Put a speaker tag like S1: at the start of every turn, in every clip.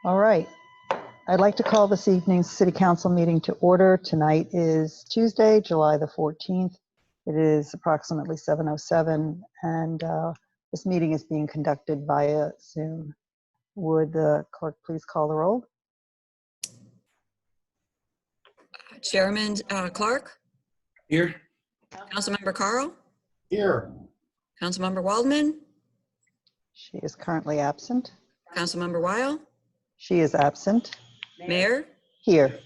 S1: All right. I'd like to call this evening's City Council meeting to order. Tonight is Tuesday, July the 14th. It is approximately 7:07, and this meeting is being conducted via Zoom. Would the clerk please call the roll?
S2: Chairman Clark,
S3: Here.
S2: Councilmember Carl,
S3: Here.
S2: Councilmember Waldman,
S1: She is currently absent.
S2: Councilmember Weil,
S1: She is absent.
S2: Mayor.
S1: Here.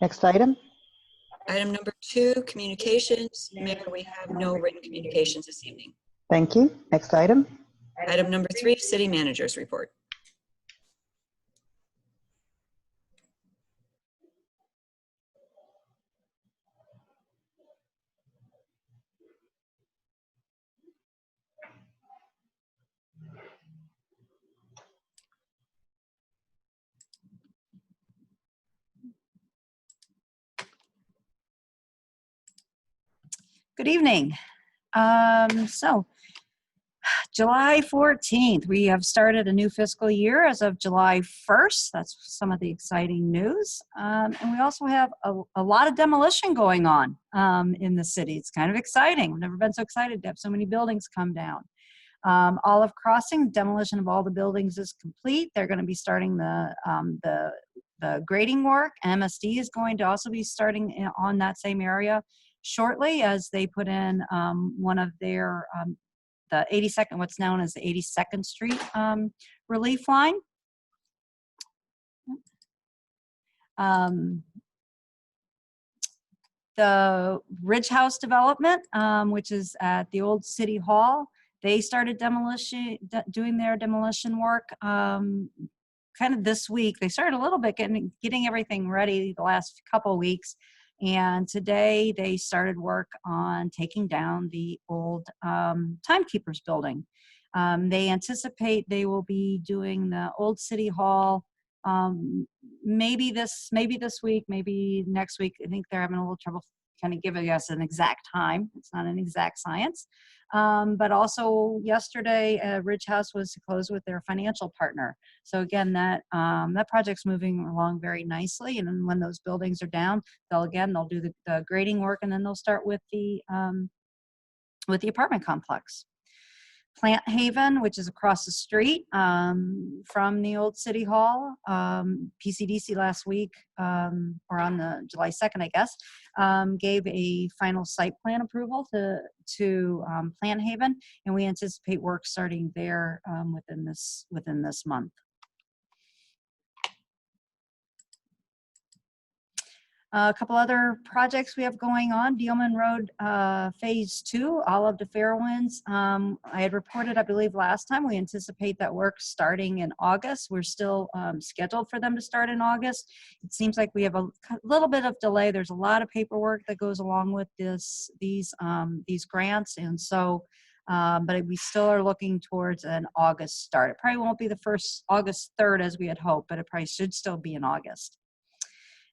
S1: Next item.
S2: Item number 2, communications. Mayor, we have no written communications this evening.
S1: Thank you. Next item.
S2: Item number 3, city manager's report.
S4: Good evening. July 14th, we have started a new fiscal year as of July 1st. That's some of the exciting news. And we also have a lot of demolition going on in the city. It's kind of exciting. We've never been so excited to have so many buildings come down. Olive Crossing, demolition of all the buildings is complete. They're going to be starting the grading work. MSD is going to also be starting on that same area shortly as they put in one of their, the 82nd, what's known as the 82nd Street relief line. The Ridge House development, which is at the old City Hall, they started doing their demolition work kind of this week. They started a little bit getting everything ready the last couple of weeks. And today they started work on taking down the old Timekeepers building. They anticipate they will be doing the old City Hall maybe this week, maybe next week. I think they're having a little trouble kind of giving us an exact time. It's not an exact science. But also yesterday, Ridge House was to close with their financial partner. So again, that project's moving along very nicely. And then when those buildings are down, they'll do the grading work, and then they'll start with the apartment complex. Plant Haven, which is across the street from the old City Hall. PCDC last week, or on the July 2nd, I guess, gave a final site plan approval to Plant Haven, and we anticipate work starting there within this month. A couple other projects we have going on. Dealman Road Phase 2, Olive to Fairwinds. I had reported, I believe last time, we anticipate that work starting in August. We're still scheduled for them to start in August. It seems like we have a little bit of delay. There's a lot of paperwork that goes along with these grants, and so but we still are looking towards an August start. It probably won't be the first August 3rd as we had hoped, but it probably should still be in August.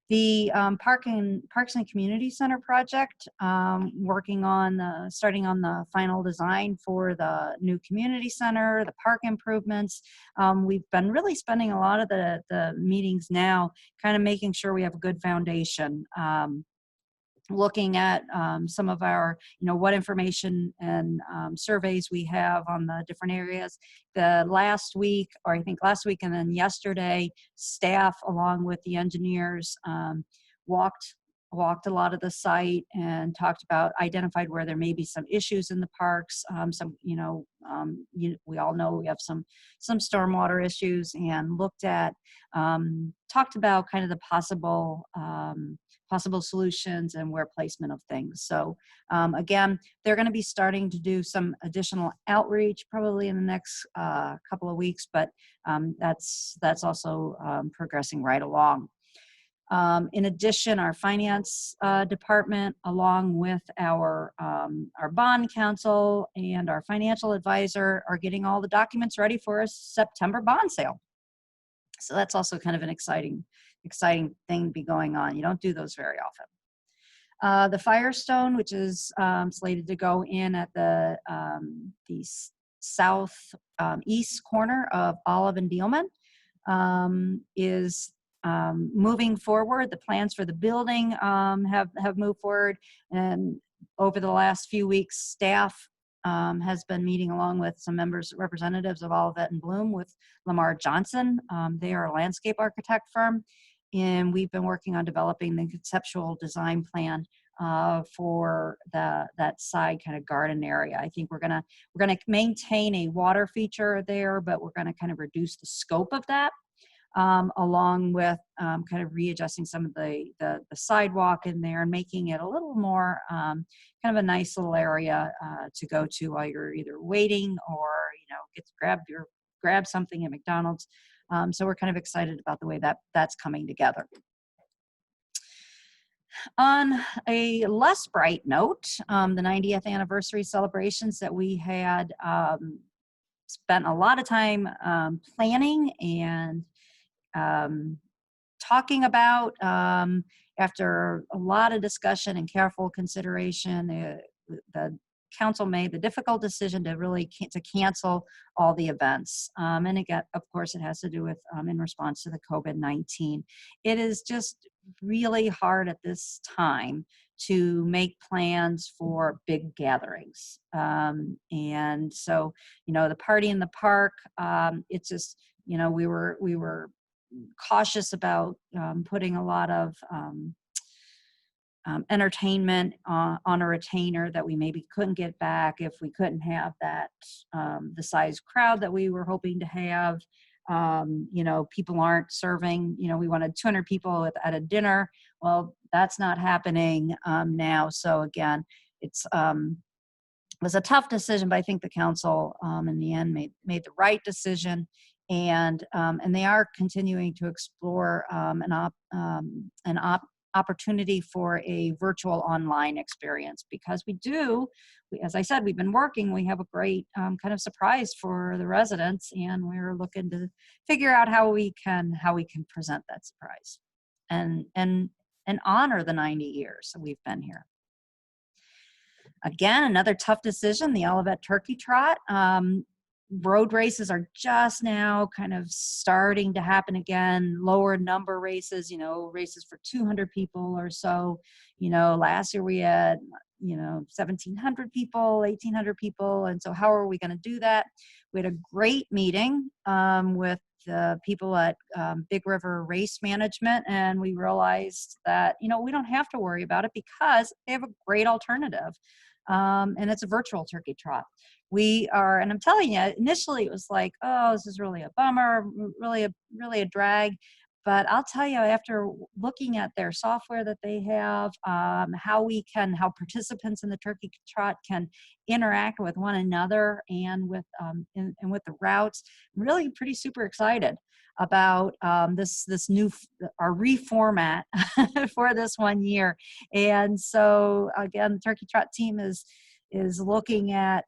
S4: The Parks and Community Center project, starting on the final design for the new community center, the park improvements. We've been really spending a lot of the meetings now kind of making sure we have a good foundation. Looking at some of our, what information and surveys we have on the different areas. Last week and then yesterday, staff along with the engineers walked a lot of the site and identified where there may be some issues in the parks. We all know we have some stormwater issues, and talked about kind of the possible solutions and where placement of things. So again, they're going to be starting to do some additional outreach probably in the next couple of weeks, but that's also progressing right along. In addition, our finance department, along with our bond counsel and our financial advisor, are getting all the documents ready for a September bond sale. So that's also kind of an exciting thing to be going on. You don't do those very often. The Firestone, which is slated to go in at the south east corner of Olive and Dealman is moving forward. The plans for the building have moved forward, and over the last few weeks, staff has been meeting along with some representatives of Olivet and Bloom with Lamar Johnson. They are a landscape architect firm, and we've been working on developing the conceptual design plan for that side kind of garden area. I think we're gonna maintain a water feature there, but we're gonna kind of reduce the scope of that. Along with kind of readjusting some of the sidewalk in there and making it a little more kind of a nice little area to go to while you're either waiting or grab something at McDonald's. So we're kind of excited about the way that's coming together. On a less bright note, the 90th anniversary celebrations that we had spent a lot of time planning and talking about. After a lot of discussion and careful consideration, the council made the difficult decision to cancel all the events. And again, of course, it has to do with in response to the COVID-19. It is just really hard at this time to make plans for big gatherings. And so, the party in the park, it's just, we were cautious about putting a lot of entertainment on a retainer that we maybe couldn't get back if we couldn't have that the size crowd that we were hoping to have. People aren't serving. We wanted 200 people at a dinner. Well, that's not happening now. So again, it was a tough decision, but I think the council in the end made the right decision. And they are continuing to explore an opportunity for a virtual online experience, because as I said, we've been working. We have a great kind of surprise for the residents, and we're looking to figure out how we can present that surprise and honor the 90 years that we've been here. Again, another tough decision: the Olivet Turkey Trot. Road races are just now kind of starting to happen again. Lower number races, races for 200 people or so. Last year we had, 1,700 people, 1,800 people. And so how are we going to do that? We had a great meeting with the people at Big River Race Management, and we realized that, we don't have to worry about it because they have a great alternative. And it's a virtual turkey trot. And I'm telling you, initially it was like, oh, this is really a bummer, really a drag. But I'll tell you, after looking at their software that they have, how participants in the turkey trot can interact with one another and with the routes, I'm really pretty super excited about this new our reformat for this 1 year. And so again, the turkey trot team is looking at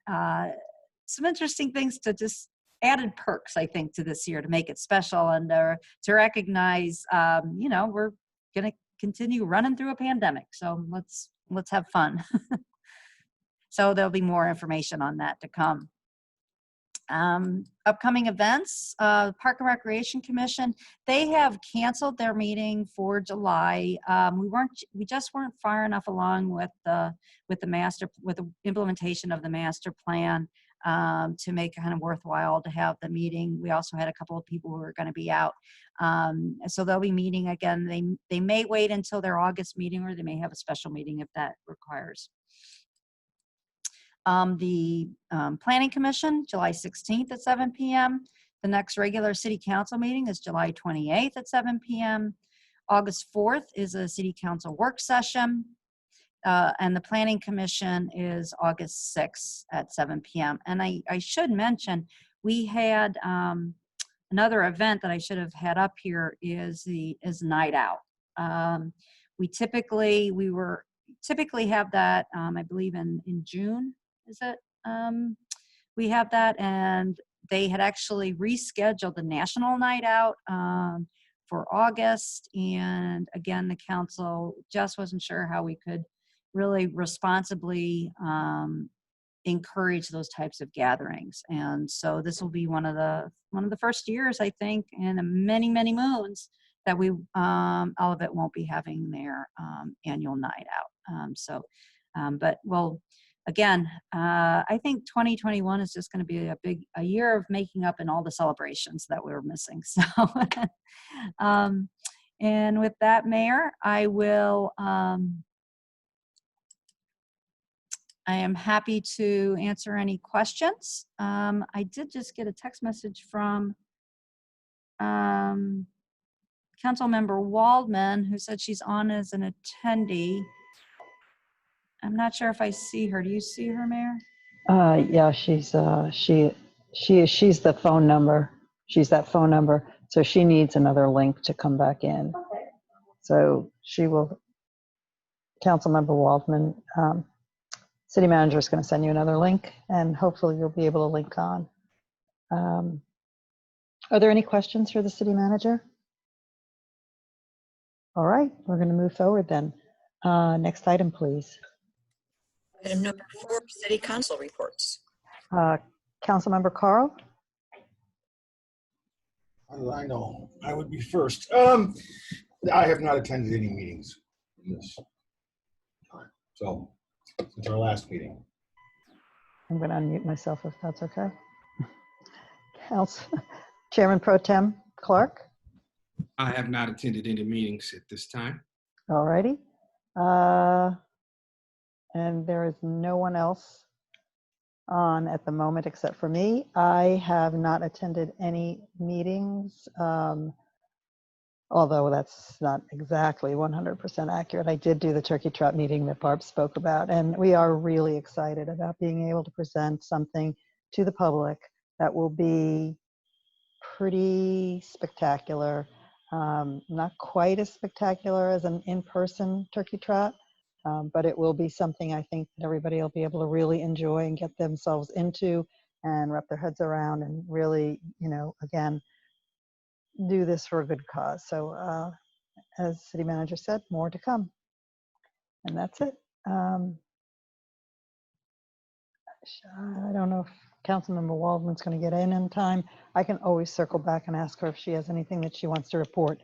S4: some interesting things, to just added perks, I think, to this year to make it special and to recognize, we're going to continue running through a pandemic. So let's have fun. So there'll be more information on that to come. Upcoming events, Park and Recreation Commission, they have canceled their meeting for July. We just weren't far enough along with the implementation of the master plan to make it kind of worthwhile to have the meeting. We also had a couple of people who were going to be out. So they'll be meeting again. They may wait until their August meeting, or they may have a special meeting if that requires. The Planning Commission, July 16th at 7 p.m. The next regular City Council meeting is July 28th at 7 p.m. August 4th is a City Council work session. And the Planning Commission is August 6th at 7 p.m. And I should mention, we had another event that I should have had up here is Night Out. We typically have that, I believe in June. Is it? We have that, and they had actually rescheduled the National Night Out for August. And again, the council just wasn't sure how we could really responsibly encourage those types of gatherings. And so this will be one of the first years, I think, in many, many moons that we Olivet won't be having their annual night out. But well, again, I think 2021 is just going to be a year of making up in all the celebrations that we were missing. So, and with that, Mayor, I am happy to answer any questions. I did just get a text message from Councilmember Waldman, who said she's on as an attendee. I'm not sure if I see her. Do you see her, Mayor?
S1: Yeah, she's the phone number. She's that phone number. So she needs another link to come back in. So she will, Councilmember Waldman, City Manager is going to send you another link, and hopefully you'll be able to link on. Are there any questions for the City Manager? All right, we're going to move forward then. Next item, please.
S2: Item number 4, City Council reports.
S1: Councilmember Carl?
S3: I know, I would be first. I have not attended any meetings in this time, so since our last meeting.
S1: I'm going to unmute myself if that's okay. Chairman Pro Tem Clark?
S5: I have not attended any meetings at this time.
S1: All righty. And there is no one else on at the moment except for me. I have not attended any meetings, although that's not exactly 100% accurate. I did do the turkey trot meeting that Barb spoke about, and we are really excited about being able to present something to the public that will be pretty spectacular. Not quite as spectacular as an in-person turkey trot, but it will be something I think that everybody will be able to really enjoy and get themselves into and wrap their heads around and really, again, do this for a good cause. So as City Manager said, more to come. And that's it. I don't know if Councilmember Waldman's going to get in time. I can always circle back and ask her if she has anything that she wants to report.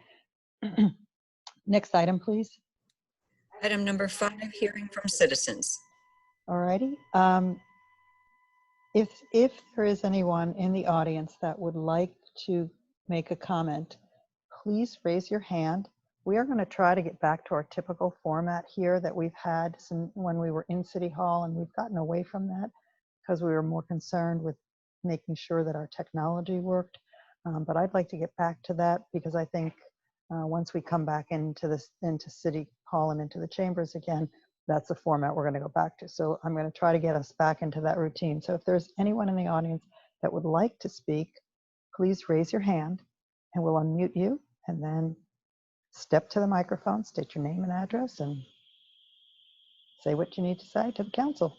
S1: Next item, please.
S2: Item number 5, hearing from citizens.
S1: All righty. If there is anyone in the audience that would like to make a comment, please raise your hand. We are going to try to get back to our typical format here that we've had when we were in City Hall, and we've gotten away from that because we were more concerned with making sure that our technology worked. But I'd like to get back to that because I think once we come back into City Hall and into the chambers again, that's the format we're going to go back to. So I'm going to try to get us back into that routine. So if there's anyone in the audience that would like to speak, please raise your hand and we'll unmute you, and then step to the microphone, state your name and address, and say what you need to say to the council.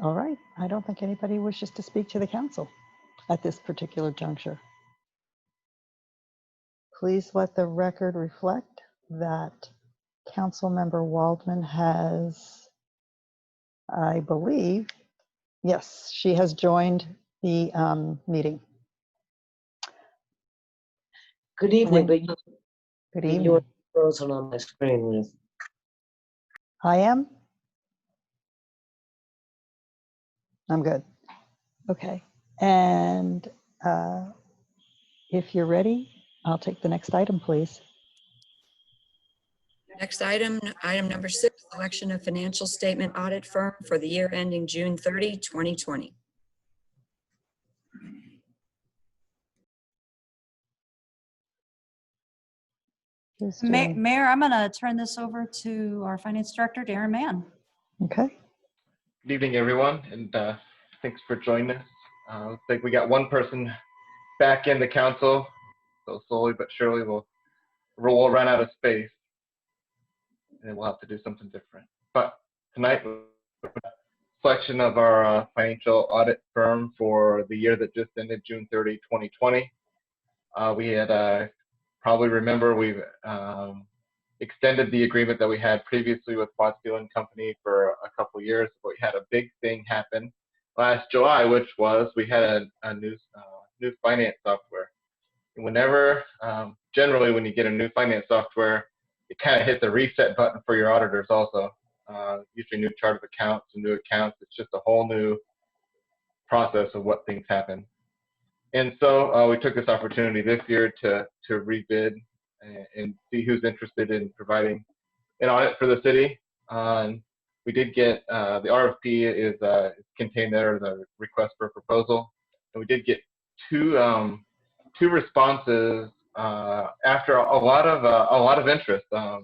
S1: All right, I don't think anybody wishes to speak to the council at this particular juncture. Please let the record reflect that Councilmember Waldman has, I believe, yes, she has joined the meeting.
S6: Good evening, but
S1: Good
S6: you're
S1: evening.
S6: frozen on my screen, Ruth.
S1: I am? I'm good. Okay. And if you're ready, I'll take the next item, please.
S2: Next item, item number 6, selection of financial statement audit firm for the year ending June 30, 2020.
S4: Mayor, I'm going to turn this over to our Finance Director, Darren Mann.
S1: Okay.
S7: Good evening, everyone, and thanks for joining us. Looks like we got one person back in the council, so slowly but surely we'll run out of space, and we'll have to do something different. But tonight, selection of our financial audit firm for the year that just ended, June 30, 2020. We had probably remember we've extended the agreement that we had previously with Watts Steel & Company for a couple years, but we had a big thing happen last July, which was we had a new finance software. And whenever, generally when you get a new finance software, it kind of hits a reset button for your auditors also. Usually new chart of accounts and new accounts. It's just a whole new process of what things happen. And so we took this opportunity this year to rebid and see who's interested in providing an audit for the city. We did get the RFP is contained there, the request for proposal, and we did get two responses after a lot of interest. I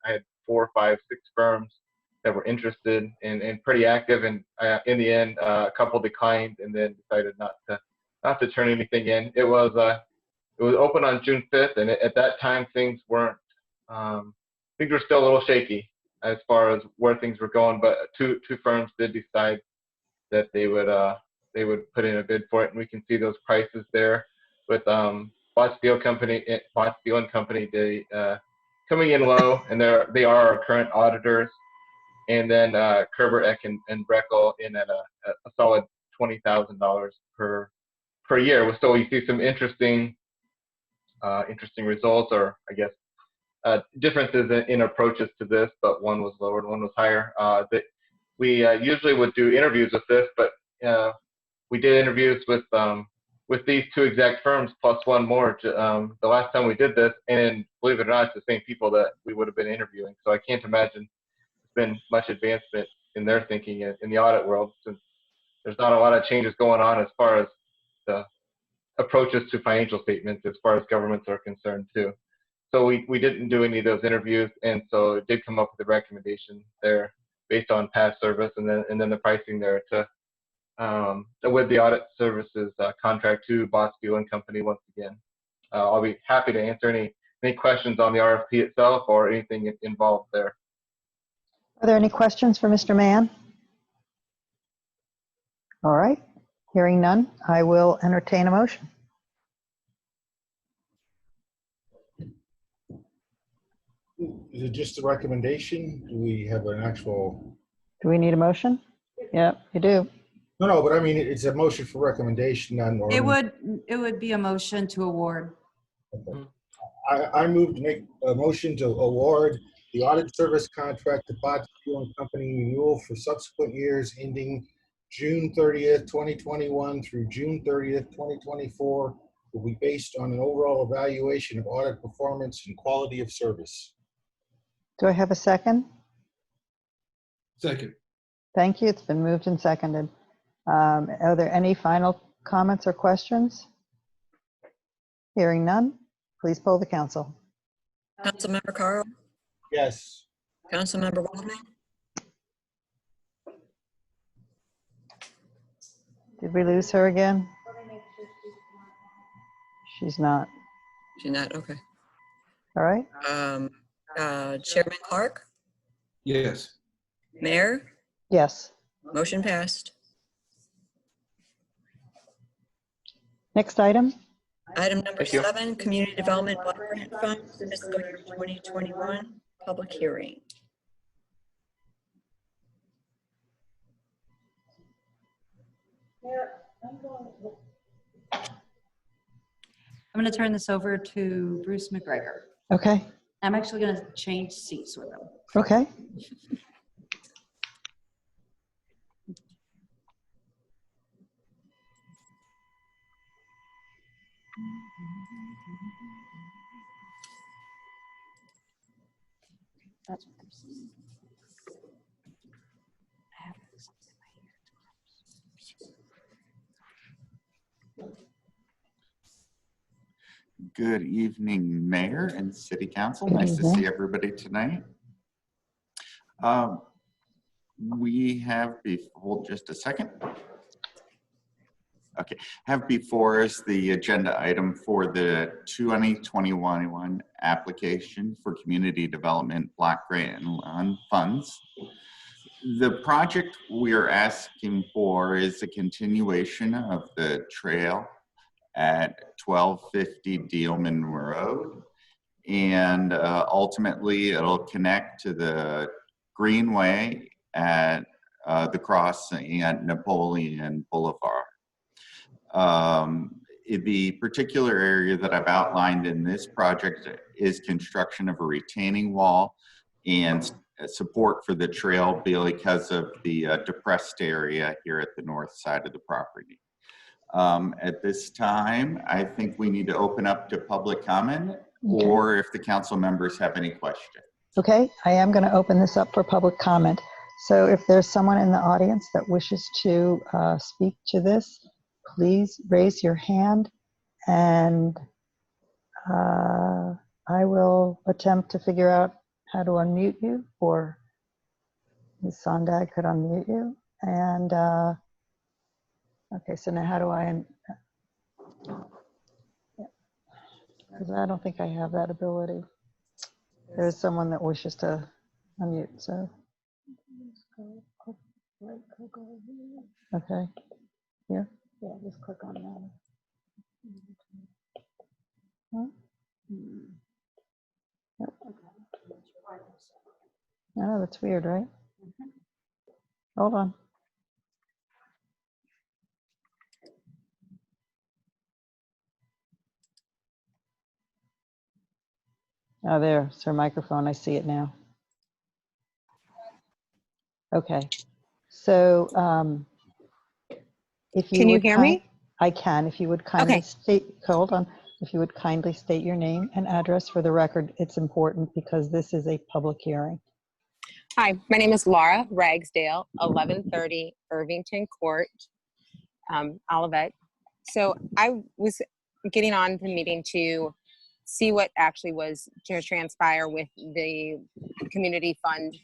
S7: had 4, 5, 6 firms that were interested and pretty active, and in the end, a couple declined and then decided not to turn anything in. It was open on June 5th, and at that time things were still a little shaky as far as where things were going. But two firms did decide that they would put in a bid for it, and we can see those prices there with Watts Steel & Company. They coming in low, and they are our current auditors, and then Kerber, Eck and Breckel in at a solid $20,000 per year. So you see some interesting results, or I guess differences in approaches to this, but one was lower and one was higher. We usually would do interviews with this, but we did interviews with these two exact firms plus one more the last time we did this, and believe it or not, it's the same people that we would have been interviewing. So I can't imagine there's been much advancement in their thinking in the audit world, since there's not a lot of changes going on as far as the approaches to financial statements as far as governments are concerned too. So we didn't do any of those interviews, and so it did come up with a recommendation there based on past service, and then the pricing there to with the audit services contract to Watts Steel & Company once again. I'll be happy to answer any questions on the RFP itself or anything involved there.
S1: Are there any questions for Mr. Mann? All right, hearing none, I will entertain a motion.
S3: Is it just a recommendation? Do we have an actual?
S1: Do we need a motion? Yeah, you do.
S3: No, but I mean, it's a motion for recommendation on.
S4: It would be a motion to award.
S3: Okay. I move to make a motion to award the audit service contract to Watts Steel & Company renewal for subsequent years ending June 30th, 2021 through June 30th, 2024 will be based on an overall evaluation of audit performance and quality of service.
S1: Do I have a second?
S5: Second.
S1: Thank you. It's been moved and seconded. Are there any final comments or questions? Hearing none, please poll the council.
S2: Councilmember Carl,
S3: Yes.
S2: Councilmember Waldman,
S1: Did we lose her again? She's not.
S2: she's not, okay.
S1: All right.
S2: Chairman Clark,
S5: Yes.
S2: Mayor,
S1: Yes.
S2: motion passed.
S1: Next item.
S2: Item number
S7: Thank you.
S2: 7, Community Development Block Grant Fund, fiscal year 2021, public hearing.
S4: I'm going to turn this over to Bruce McGregor.
S1: Okay.
S4: I'm actually going to change seats with him.
S1: Okay.
S4: That's what this is. I have something right here.
S8: Good evening, Mayor and City Council. Nice to see everybody tonight. We have, hold just a second. Okay, have before us the agenda item for the 2021 application for Community Development Block Grant and Loan Funds. The project we're asking for is a continuation of the trail at 1250 Dealman Road. And ultimately, it'll connect to the Greenway at the crossing at Napoleon Boulevard. The particular area that I've outlined in this project is construction of a retaining wall and support for the trail because of the depressed area here at the north side of the property. At this time, I think we need to open up to public comment, or if the council members have any questions.
S1: Okay, I am going to open this up for public comment. So if there's someone in the audience that wishes to speak to this, please raise your hand, and I will attempt to figure out how to unmute you, or Ms. Sondag could unmute you. And okay, so now how do I, because I don't think I have that ability. There's someone that wishes to unmute, so. Okay, here? Yeah, just click on that. Huh? Yep. Oh, that's weird, right? Hold on. Oh, there's her microphone. I see it now. Okay. So if you
S9: Can you
S1: would
S9: hear me?
S1: I can. If you would kindly
S9: Okay.
S1: state, hold on. If you would kindly state your name and address for the record, it's important because this is a public hearing.
S9: Hi, my name is Laura Ragsdale, 1130 Irvington Court, Olivet. So I was getting on the meeting to see what actually was to transpire with the community fund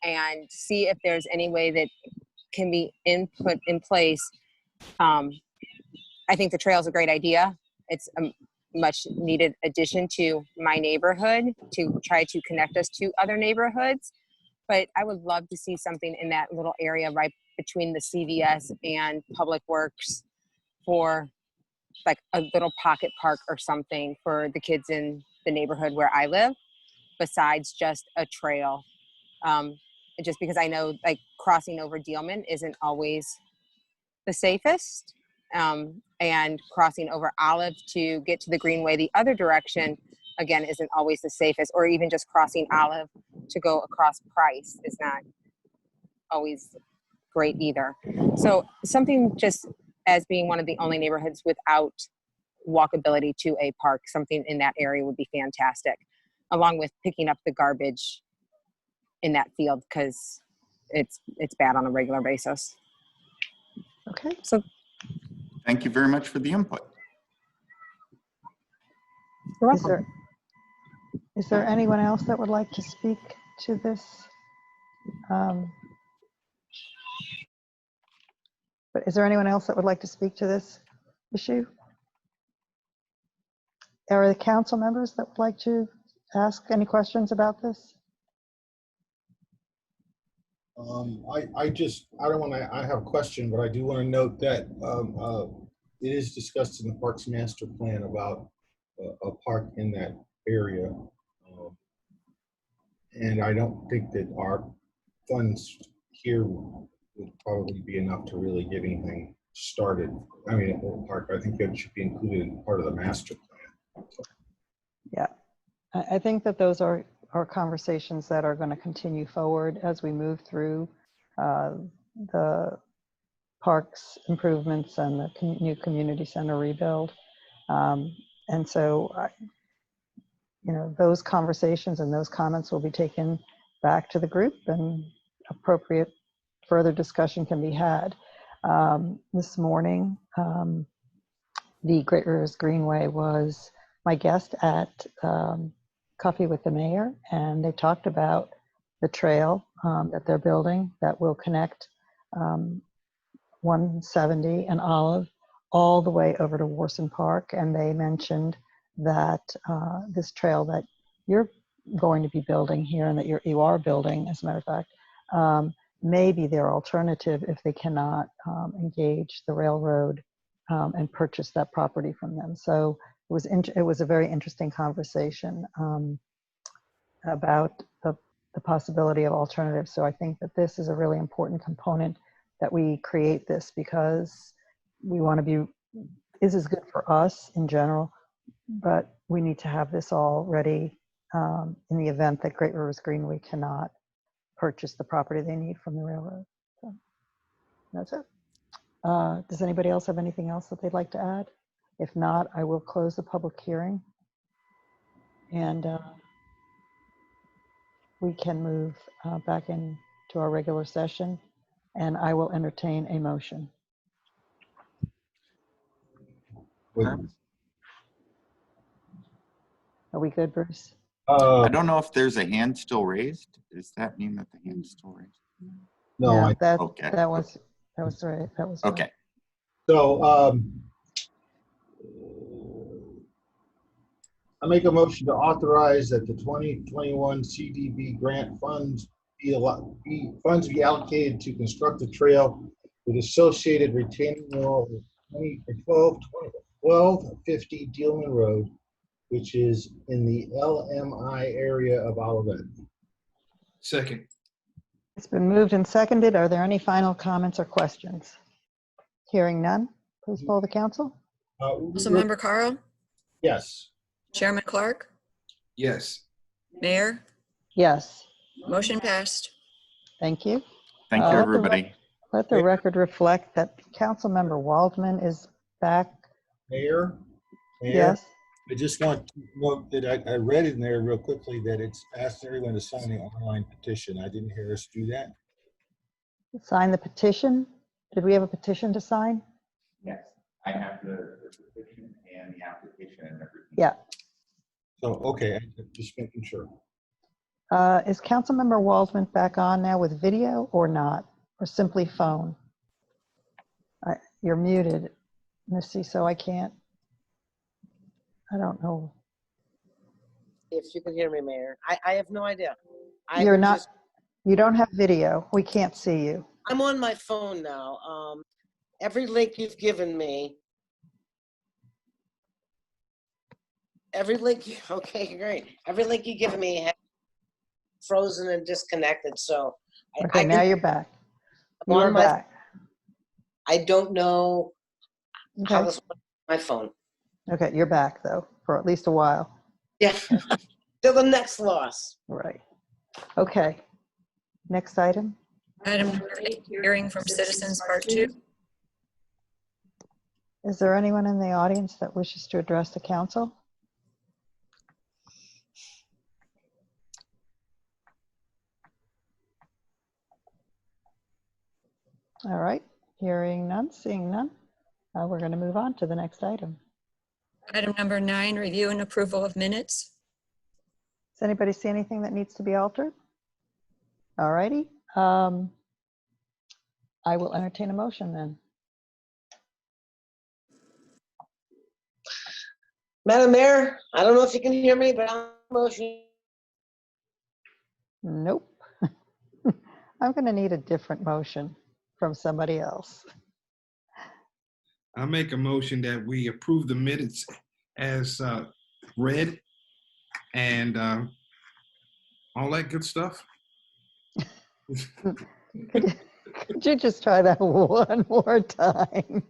S9: and see if there's any way that can be put in place. I think the trail is a great idea. It's a much needed addition to my neighborhood to try to connect us to other neighborhoods. But I would love to see something in that little area right between the CVS and Public Works for like a little pocket park or something for the kids in the neighborhood where I live, besides just a trail. Just because I know like crossing over Dealman isn't always the safest. And crossing over Olive to get to the Greenway the other direction, again, isn't always the safest, or even just crossing Olive to go across Price is not always great either. So something just as being one of the only neighborhoods without walkability to a park, something in that area would be fantastic, along with picking up the garbage in that field because it's bad on a regular basis.
S1: Okay.
S9: So
S8: Thank you very much for the input.
S9: you're
S1: Is
S9: welcome.
S1: there anyone else that would like to speak to this? But is there anyone else that would like to speak to this issue? Are there council members that would like to ask any questions about this?
S3: I have a question, but I do want to note that it is discussed in the Parks Master Plan about a park in that area. And I don't think that our funds here would probably be enough to really get anything started. I mean, a park, I think that should be included in part of the master plan.
S1: Yeah, I think that those are conversations that are going to continue forward as we move through the parks improvements and the new community center rebuild. And so, you know, those conversations and those comments will be taken back to the group and appropriate further discussion can be had. This morning, the Great Rivers Greenway was my guest at Coffee with the Mayor, and they talked about the trail that they're building that will connect 170 and Olive all the way over to Warson Park. And they mentioned that this trail that you're going to be building here and that you are building, as a matter of fact, maybe their alternative if they cannot engage the railroad and purchase that property from them. So it was a very interesting conversation about the possibility of alternatives. So I think that this is a really important component that we create this, because we want to be, this is good for us in general, but we need to have this all ready in the event that Great Rivers Greenway cannot purchase the property they need from the railroad. So that's it. Does anybody else have anything else that they'd like to add? If not, I will close the public hearing. And we can move back into our regular session, and I will entertain a motion.
S3: Wait,
S1: Are we good, Bruce?
S8: I don't know if there's a hand still raised. Does that mean that the hand is still raised?
S3: no,
S1: Yeah,
S3: I,
S8: Okay.
S1: that was right. That was right.
S8: Okay.
S3: so, I make a motion to authorize that the 2021 CDB grant funds be allocated to construct the trail with associated retaining wall at 1250 Dealman Road, which is in the LMI area of Olivet.
S5: Second.
S1: It's been moved and seconded. Are there any final comments or questions? Hearing none, please poll the council.
S2: Councilmember Carl,
S3: Yes.
S2: Chairman Clark,
S5: Yes.
S2: Mayor,
S1: Yes,
S2: motion passed.
S1: thank you.
S8: Thank you,
S1: Let the
S8: everybody.
S1: Let the record reflect that Councilmember Waldman is back.
S3: Mayor?
S1: Yes,
S3: I just want to note that I read in there real quickly that it's asked everyone to sign the online petition. I didn't hear us do that.
S1: sign the petition. Did we have a petition to sign?
S8: Yes, I have the petition and the application and everything.
S1: Yeah.
S3: So, okay, just making sure.
S1: Is Councilmember Waldman back on now with video or not, or simply phone? You're muted, Missy, so I can't. I don't know.
S10: If you can hear me, Mayor. I have no idea.
S1: You're not, you don't have video. We can't see you.
S10: I'm on my phone now. Every link you've given me. Okay, great. Every link you've given me has frozen and disconnected, so.
S1: Okay, now you're back.
S10: I'm on
S1: You're back.
S10: I don't know how
S1: Okay,
S10: this works on my phone.
S1: okay, you're back though, for at least a while.
S10: Yeah, till the next loss.
S1: Right. Okay. Next item.
S2: Item number 8, hearing from citizens, part 2.
S1: Is there anyone in the audience that wishes to address the council? All right, hearing none, seeing none. We're going to move on to the next item.
S2: Item number 9, review and approval of minutes.
S1: Does anybody see anything that needs to be altered? All righty. I will entertain a motion then.
S10: Madam Mayor, I don't know if you can hear me, but I'm motion.
S1: Nope. I'm going to need a different motion from somebody else.
S5: I make a motion that we approve the minutes as read and all that good stuff.
S1: Could you just try that one more time?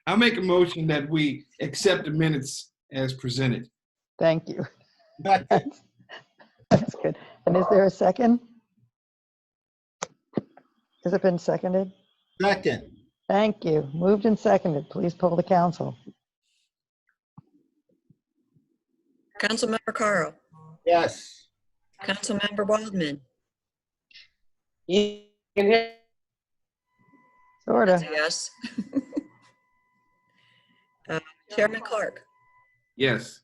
S5: I make a motion that we accept the minutes as presented.
S1: Thank you. That's good. And is there a second? Has it been seconded?
S3: Second.
S1: Thank you. Moved and seconded. Please poll the council.
S2: Councilmember Carl,
S3: Yes.
S2: Councilmember Waldman,
S10: You can hear?
S1: Sort
S2: that's
S1: of.
S2: a yes. Chairman Clark,
S5: Yes.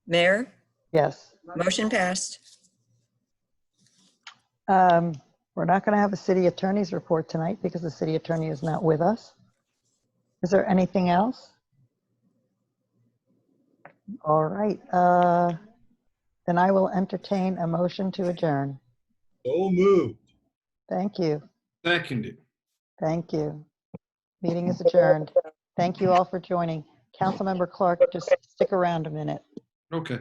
S2: Mayor,
S1: Yes.
S2: motion passed.
S1: We're not going to have a city attorney's report tonight because the city attorney is not with us. Is there anything else? All right. Then I will entertain a motion to adjourn.
S3: So moved.
S1: Thank you.
S5: Seconded.
S1: Thank you. Meeting is adjourned. Thank you all for joining. Councilmember Clark, just stick around a minute.
S5: Okay.